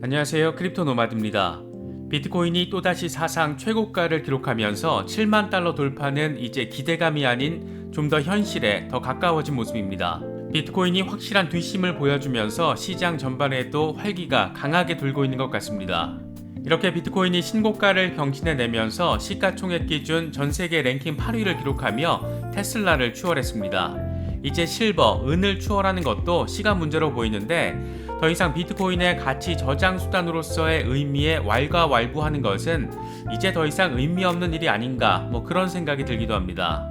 안녕하세요. 크립토 노마드입니다. 비트코인이 또다시 사상 최고가를 기록하면서 7만 달러 돌파는 이제 기대감이 아닌 좀 더 현실에 더 가까워진 모습입니다. 비트코인이 확실한 뒷심을 보여주면서 시장 전반에도 활기가 강하게 돌고 있는 것 같습니다. 이렇게 비트코인이 신고가를 경신해내면서 시가총액 기준 전세계 랭킹 8위를 기록하며 테슬라를 추월했습니다. 이제 실버, 은을 추월하는 것도 시간 문제로 보이는데 더 이상 비트코인의 가치 저장 수단으로서의 의미에 왈가왈부하는 것은 이제 더 이상 의미 없는 일이 아닌가 그런 생각이 들기도 합니다.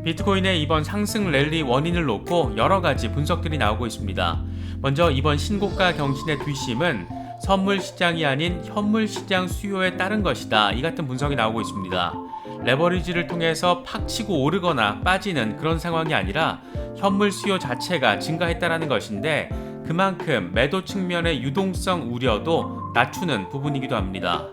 비트코인의 이번 상승 랠리 원인을 놓고 여러 가지 분석들이 나오고 있습니다. 먼저 이번 신고가 경신의 뒷심은 선물 시장이 아닌 현물 시장 수요에 따른 것이다. 이 같은 분석이 나오고 있습니다. 레버리지를 통해서 팍 치고 오르거나 빠지는 그런 상황이 아니라 현물 수요 자체가 증가했다라는 것인데 그만큼 매도 측면의 유동성 우려도 낮추는 부분이기도 합니다.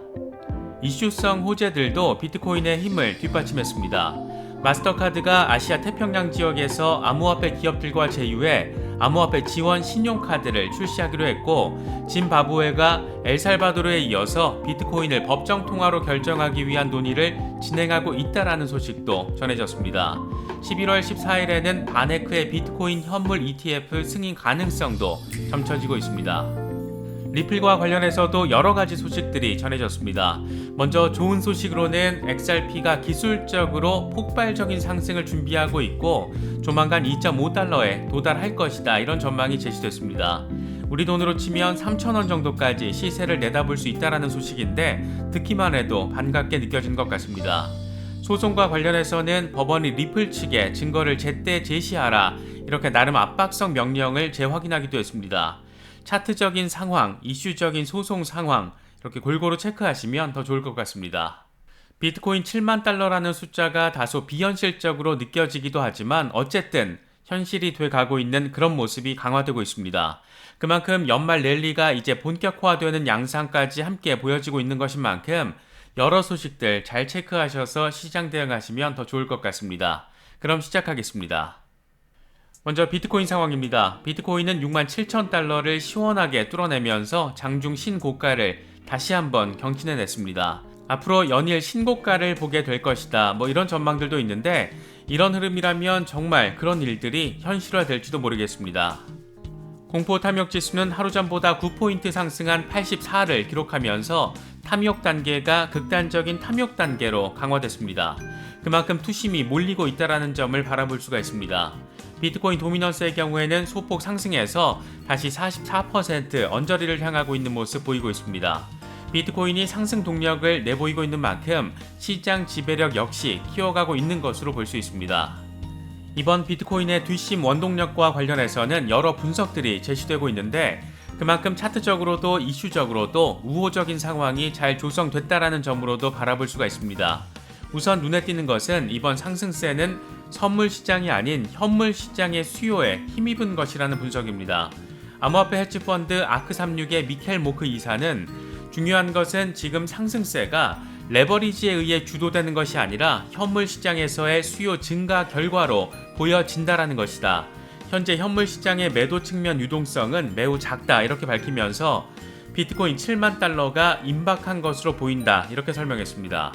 이슈성 호재들도 비트코인의 힘을 뒷받침했습니다. 마스터카드가 아시아 태평양 지역에서 암호화폐 기업들과 제휴해 암호화폐 지원 신용카드를 출시하기로 했고, 짐바브웨가 엘살바도르에 이어서 비트코인을 법정 통화로 결정하기 위한 논의를 진행하고 있다라는 소식도 전해졌습니다. 11월 14일에는 바네크의 비트코인 현물 ETF 승인 가능성도 점쳐지고 있습니다. 리플과 관련해서도 여러 가지 소식들이 전해졌습니다. 먼저 좋은 소식으로는 XRP가 기술적으로 폭발적인 상승을 준비하고 있고 조만간 2.5달러에 도달할 것이다, 이런 전망이 제시됐습니다. 우리 돈으로 치면 3,000원 정도까지 시세를 내다볼 수 있다는 소식인데 듣기만 해도 반갑게 느껴진 것 같습니다. 소송과 관련해서는 법원이 리플 측에 증거를 제때 제시하라, 이렇게 나름 압박성 명령을 재확인하기도 했습니다. 차트적인 상황, 이슈적인 소송 상황 이렇게 골고루 체크하시면 더 좋을 것 같습니다. 비트코인 7만 달러라는 숫자가 다소 비현실적으로 느껴지기도 하지만 어쨌든 현실이 돼가고 있는 그런 모습이 강화되고 있습니다. 그만큼 연말 랠리가 이제 본격화되는 양상까지 함께 보여지고 있는 것인 만큼 여러 소식들 잘 체크하셔서 시장 대응하시면 더 좋을 것 같습니다. 그럼 시작하겠습니다. 먼저 비트코인 상황입니다. 비트코인은 67,000달러를 시원하게 뚫어내면서 장중 신고가를 다시 한번 경신해냈습니다. 앞으로 연일 신고가를 보게 될 것이다, 이런 전망들도 있는데 이런 흐름이라면 정말 그런 일들이 현실화될지도 모르겠습니다. 공포 탐욕 지수는 하루 전보다 9포인트 상승한 84를 기록하면서 탐욕 단계가 극단적인 탐욕 단계로 강화됐습니다. 그만큼 투심이 몰리고 있다는 점을 바라볼 수가 있습니다. 비트코인 도미넌스의 경우에는 소폭 상승해서 다시 44% 언저리를 향하고 있는 모습 보이고 있습니다. 비트코인이 상승 동력을 내보이고 있는 만큼 시장 지배력 역시 키워가고 있는 것으로 볼 수 있습니다. 이번 비트코인의 뒷심 원동력과 관련해서는 여러 분석들이 제시되고 있는데 그만큼 차트적으로도 이슈적으로도 우호적인 상황이 잘 조성됐다라는 점으로도 바라볼 수가 있습니다. 우선 눈에 띄는 것은 이번 상승세는 선물 시장이 아닌 현물 시장의 수요에 힘입은 것이라는 분석입니다. 암호화폐 헤지펀드 아크36의 미켈 모크 이사는 중요한 것은 지금 상승세가 레버리지에 의해 주도되는 것이 아니라 현물 시장에서의 수요 증가 결과로 보여진다라는 것이다. 현재 현물 시장의 매도 측면 유동성은 매우 작다, 이렇게 밝히면서 비트코인 7만 달러가 임박한 것으로 보인다, 이렇게 설명했습니다.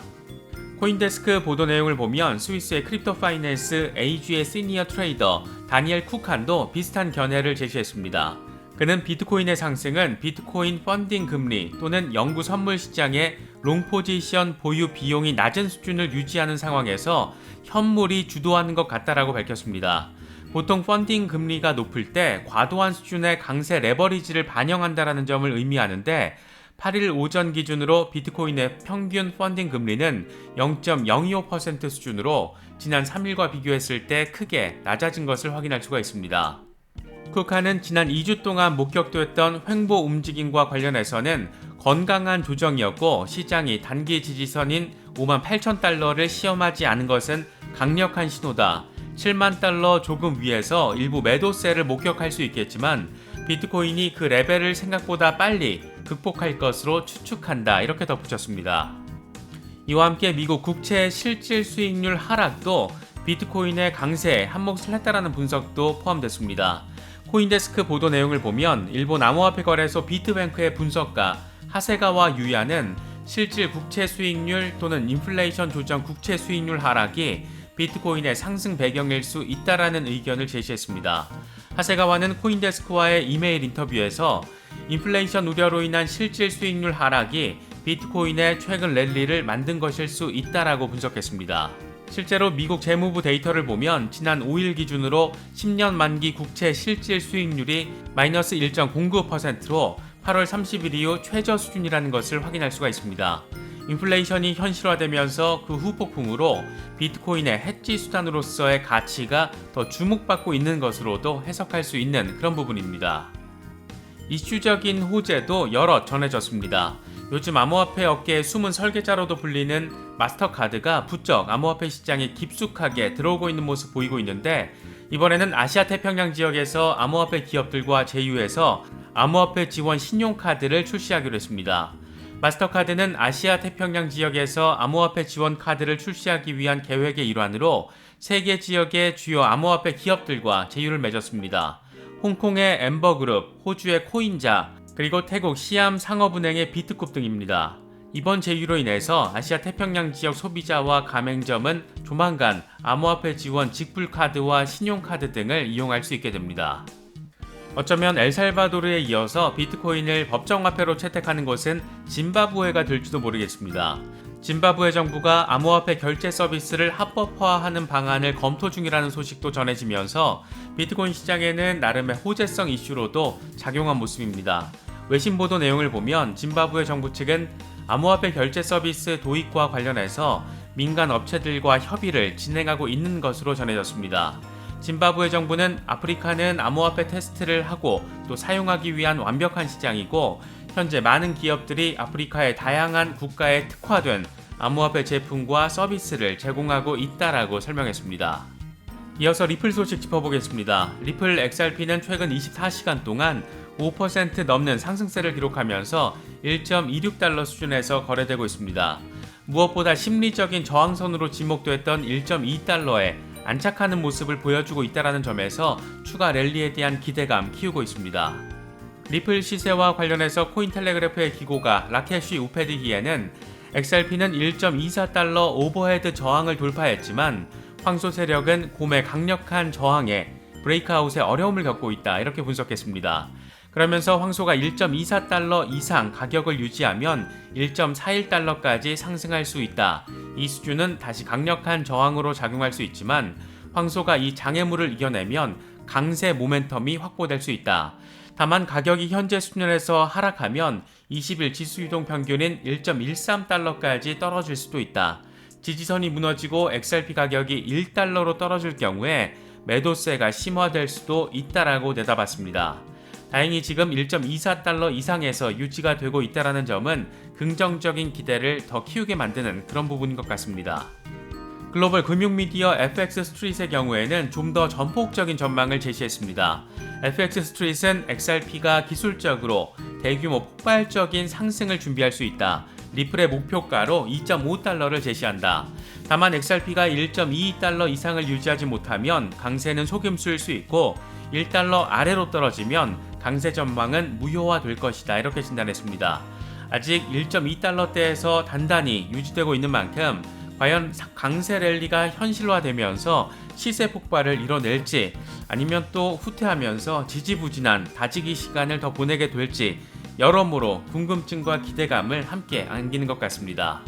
코인데스크 보도 내용을 보면 스위스의 크립토 파이낸스 AG의 시니어 트레이더 다니엘 쿡한도 비슷한 견해를 제시했습니다. 그는 비트코인의 상승은 비트코인 펀딩 금리 또는 영구 선물 시장의 롱 포지션 보유 비용이 낮은 수준을 유지하는 상황에서 현물이 주도하는 것 같다라고 밝혔습니다. 보통 펀딩 금리가 높을 때 과도한 수준의 강세 레버리지를 반영한다라는 점을 의미하는데 8일 오전 기준으로 비트코인의 평균 펀딩 금리는 0.025% 수준으로 지난 3일과 비교했을 때 크게 낮아진 것을 확인할 수가 있습니다. 쿡한은 지난 2주 동안 목격됐던 횡보 움직임과 관련해서는 건강한 조정이었고 시장이 단기 지지선인 58,000달러를 시험하지 않은 것은 강력한 신호다. 7만 달러 조금 위에서 일부 매도세를 목격할 수 있겠지만 비트코인이 그 레벨을 생각보다 빨리 극복할 것으로 추측한다, 이렇게 덧붙였습니다. 이와 함께 미국 국채 실질 수익률 하락도 비트코인의 강세에 한몫을 했다라는 분석도 포함됐습니다. 코인데스크 보도 내용을 보면 일본 암호화폐 거래소 비트뱅크의 분석가 하세가와 유야는 실질 국채 수익률 또는 인플레이션 조정 국채 수익률 하락이 비트코인의 상승 배경일 수 있다라는 의견을 제시했습니다. 하세가와는 코인데스크와의 이메일 인터뷰에서 인플레이션 우려로 인한 실질 수익률 하락이 비트코인의 최근 랠리를 만든 것일 수 있다라고 분석했습니다. 실제로 미국 재무부 데이터를 보면 지난 5일 기준으로 10년 만기 국채 실질 수익률이 마이너스 1.09%로 8월 30일 이후 최저 수준이라는 것을 확인할 수가 있습니다. 인플레이션이 현실화되면서 그 후폭풍으로 비트코인의 해지 수단으로서의 가치가 더 주목받고 있는 것으로도 해석할 수 있는 그런 부분입니다. 이슈적인 호재도 여러 전해졌습니다. 요즘 암호화폐 업계의 숨은 설계자로도 불리는 마스터카드가 부쩍 암호화폐 시장에 깊숙하게 들어오고 있는 모습 보이고 있는데, 이번에는 아시아 태평양 지역에서 암호화폐 기업들과 제휴해서 암호화폐 지원 신용카드를 출시하기로 했습니다. 마스터카드는 아시아 태평양 지역에서 암호화폐 지원 카드를 출시하기 위한 계획의 일환으로 세계 지역의 주요 암호화폐 기업들과 제휴를 맺었습니다. 홍콩의 엠버그룹, 호주의 코인자, 그리고 태국 시암 상업은행의 비트쿱 등입니다. 이번 제휴로 인해서 아시아 태평양 지역 소비자와 가맹점은 조만간 암호화폐 지원 직불카드와 신용카드 등을 이용할 수 있게 됩니다. 어쩌면 엘살바도르에 이어서 비트코인을 법정화폐로 채택하는 것은 짐바브웨가 될지도 모르겠습니다. 짐바브웨 정부가 암호화폐 결제 서비스를 합법화하는 방안을 검토 중이라는 소식도 전해지면서 비트코인 시장에는 나름의 호재성 이슈로도 작용한 모습입니다. 외신 보도 내용을 보면 짐바브웨 정부 측은 암호화폐 결제 서비스 도입과 관련해서 민간 업체들과 협의를 진행하고 있는 것으로 전해졌습니다. 짐바브웨 정부는 아프리카는 암호화폐 테스트를 하고 또 사용하기 위한 완벽한 시장이고, 현재 많은 기업들이 아프리카의 다양한 국가에 특화된 암호화폐 제품과 서비스를 제공하고 있다라고 설명했습니다. 이어서 리플 소식 짚어보겠습니다. 리플 XRP는 최근 24시간 동안 5% 넘는 상승세를 기록하면서 1.26달러 수준에서 거래되고 있습니다. 무엇보다 심리적인 저항선으로 지목됐던 1.2달러에 안착하는 모습을 보여주고 있다는 점에서 추가 랠리에 대한 기대감 키우고 있습니다. 리플 시세와 관련해서 코인텔레그래프의 기고가 라케쉬 우페드히에는 XRP는 1.24달러 오버헤드 저항을 돌파했지만 황소 세력은 곰의 강력한 저항에 브레이크아웃에 어려움을 겪고 있다, 이렇게 분석했습니다. 그러면서 황소가 1.24달러 이상 가격을 유지하면 1.41달러까지 상승할 수 있다. 이 수준은 다시 강력한 저항으로 작용할 수 있지만 황소가 이 장애물을 이겨내면 강세 모멘텀이 확보될 수 있다. 다만 가격이 현재 수준에서 하락하면 20일 지수유동 평균인 1.13달러까지 떨어질 수도 있다. 지지선이 무너지고 XRP 가격이 1달러로 떨어질 경우에 매도세가 심화될 수도 있다라고 내다봤습니다. 다행히 지금 1.24달러 이상에서 유지가 되고 있다는 점은 긍정적인 기대를 더 키우게 만드는 그런 부분인 것 같습니다. 글로벌 금융미디어 FX 스트릿의 경우에는 좀 더 전폭적인 전망을 제시했습니다. FX 스트릿은 XRP가 기술적으로 대규모 폭발적인 상승을 준비할 수 있다. 리플의 목표가로 2.5달러를 제시한다. 다만 XRP가 1.22달러 이상을 유지하지 못하면 강세는 속임수일 수 있고 1달러 아래로 떨어지면 강세 전망은 무효화될 것이다, 이렇게 진단했습니다. 아직 1.2달러대에서 단단히 유지되고 있는 만큼 과연 강세 랠리가 현실화되면서 시세 폭발을 이뤄낼지, 아니면 또 후퇴하면서 지지부진한 다지기 시간을 더 보내게 될지 여러모로 궁금증과 기대감을 함께 안기는 것 같습니다.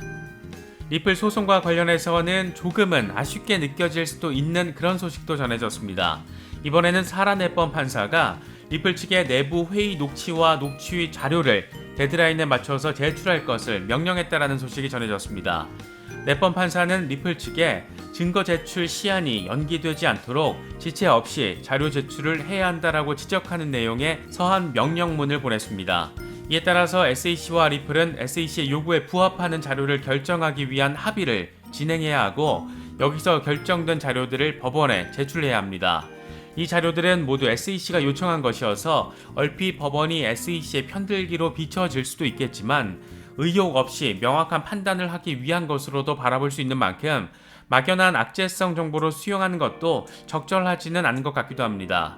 리플 소송과 관련해서는 조금은 아쉽게 느껴질 수도 있는 그런 소식도 전해졌습니다. 이번에는 사라 네번 판사가 리플 측의 내부 회의 녹취와 녹취 자료를 데드라인에 맞춰서 제출할 것을 명령했다라는 소식이 전해졌습니다. 네번 판사는 리플 측에 증거 제출 시한이 연기되지 않도록 지체 없이 자료 제출을 해야 한다라고 지적하는 내용의 서한 명령문을 보냈습니다. 이에 따라서 SEC와 리플은 SEC의 요구에 부합하는 자료를 결정하기 위한 합의를 진행해야 하고, 여기서 결정된 자료들을 법원에 제출해야 합니다. 이 자료들은 모두 SEC가 요청한 것이어서 얼핏 법원이 SEC의 편들기로 비춰질 수도 있겠지만 의혹 없이 명확한 판단을 하기 위한 것으로도 바라볼 수 있는 만큼 막연한 악재성 정보로 수용하는 것도 적절하지는 않은 것 같기도 합니다.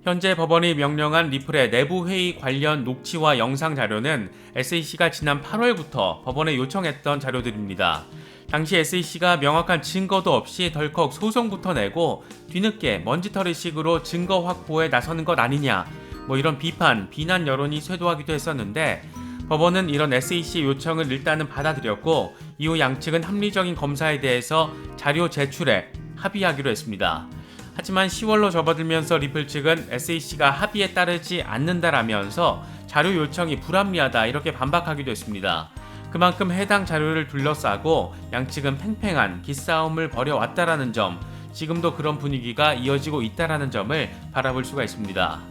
현재 법원이 명령한 리플의 내부 회의 관련 녹취와 영상 자료는 SEC가 지난 8월부터 법원에 요청했던 자료들입니다. 당시 SEC가 명확한 증거도 없이 덜컥 소송부터 내고 뒤늦게 먼지털이식으로 증거 확보에 나서는 것 아니냐, 이런 비난 여론이 쇄도하기도 했었는데, 법원은 이런 SEC 요청을 일단은 받아들였고 이후 양측은 합리적인 검사에 대해서 자료 제출에 합의하기로 했습니다. 하지만 10월로 접어들면서 리플 측은 SEC가 합의에 따르지 않는다라면서 자료 요청이 불합리하다 이렇게 반박하기도 했습니다. 그만큼 해당 자료를 둘러싸고 양측은 팽팽한 기싸움을 벌여왔다라는 점, 지금도 그런 분위기가 이어지고 있다라는 점을 바라볼 수가 있습니다.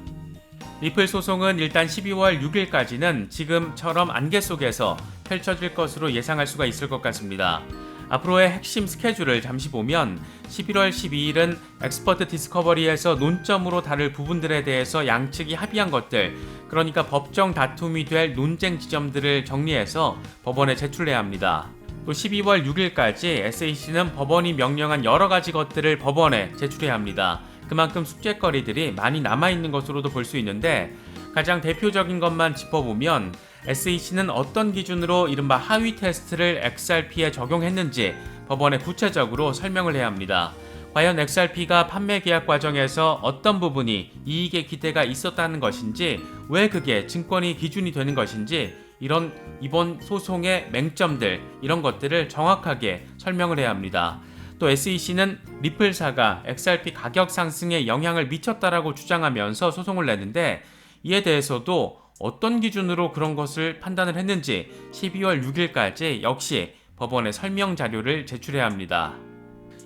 리플 소송은 일단 12월 6일까지는 지금처럼 안개 속에서 펼쳐질 것으로 예상할 수가 있을 것 같습니다. 앞으로의 핵심 스케줄을 잠시 보면 11월 12일은 엑스퍼트 디스커버리에서 논점으로 다룰 부분들에 대해서 양측이 합의한 것들, 그러니까 법정 다툼이 될 논쟁 지점들을 정리해서 법원에 제출해야 합니다. 또 12월 6일까지 SEC는 법원이 명령한 여러 가지 것들을 법원에 제출해야 합니다. 그만큼 숙제거리들이 많이 남아있는 것으로도 볼 수 있는데, 가장 대표적인 것만 짚어보면 SEC는 어떤 기준으로 이른바 하위 테스트를 XRP에 적용했는지 법원에 구체적으로 설명을 해야 합니다. 과연 XRP가 판매 계약 과정에서 어떤 부분이 이익의 기대가 있었다는 것인지, 왜 그게 증권이 기준이 되는 것인지, 이런 이번 소송의 맹점들, 이런 것들을 정확하게 설명을 해야 합니다. 또 SEC는 리플사가 XRP 가격 상승에 영향을 미쳤다라고 주장하면서 소송을 내는데, 이에 대해서도 어떤 기준으로 그런 것을 판단을 했는지 12월 6일까지 역시 법원에 설명 자료를 제출해야 합니다.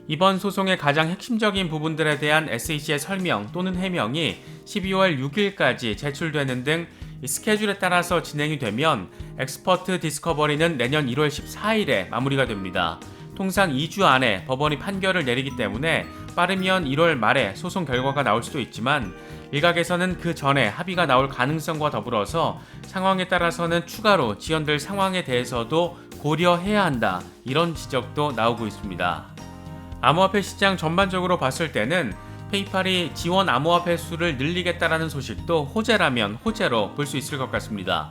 이번 소송의 가장 핵심적인 부분들에 대한 SEC의 설명 또는 해명이 12월 6일까지 제출되는 등 스케줄에 따라서 진행이 되면 엑스퍼트 디스커버리는 내년 1월 14일에 마무리가 됩니다. 통상 2주 안에 법원이 판결을 내리기 때문에 빠르면 1월 말에 소송 결과가 나올 수도 있지만, 일각에서는 그 전에 합의가 나올 가능성과 더불어서 상황에 따라서는 추가로 지연될 상황에 대해서도 고려해야 한다, 이런 지적도 나오고 있습니다. 암호화폐 시장 전반적으로 봤을 때는 페이팔이 지원 암호화폐 수를 늘리겠다라는 소식도 호재라면 호재로 볼 수 있을 것 같습니다.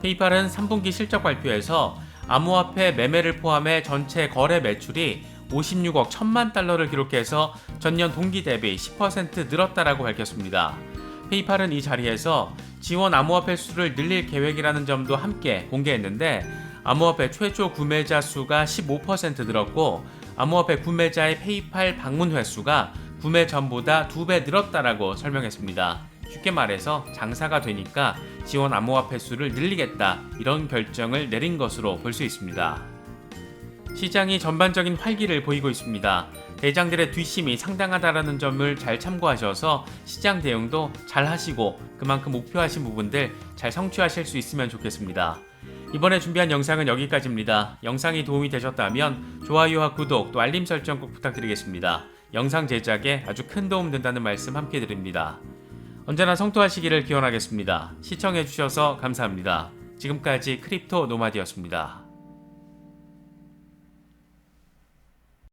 페이팔은 3분기 실적 발표에서 암호화폐 매매를 포함해 전체 거래 매출이 56억 1천만 달러를 기록해서 전년 동기 대비 10% 늘었다라고 밝혔습니다. 페이팔은 이 자리에서 지원 암호화폐 수를 늘릴 계획이라는 점도 함께 공개했는데, 암호화폐 최초 구매자 수가 15% 늘었고 암호화폐 구매자의 페이팔 방문 횟수가 구매 전보다 2배 늘었다라고 설명했습니다. 쉽게 말해서 장사가 되니까 지원 암호화폐 수를 늘리겠다, 이런 결정을 내린 것으로 볼 수 있습니다. 시장이 전반적인 활기를 보이고 있습니다. 대장들의 뒷심이 상당하다라는 점을 잘 참고하셔서 시장 대응도 잘 하시고 그만큼 목표하신 부분들 잘 성취하실 수 있으면 좋겠습니다. 이번에 준비한 영상은 여기까지입니다. 영상이 도움이 되셨다면 좋아요와 구독 또 알림 설정 꼭 부탁드리겠습니다. 영상 제작에 아주 큰 도움 된다는 말씀 함께 드립니다. 언제나 성토하시기를 기원하겠습니다. 시청해주셔서 감사합니다. 지금까지 크립토 노마디였습니다.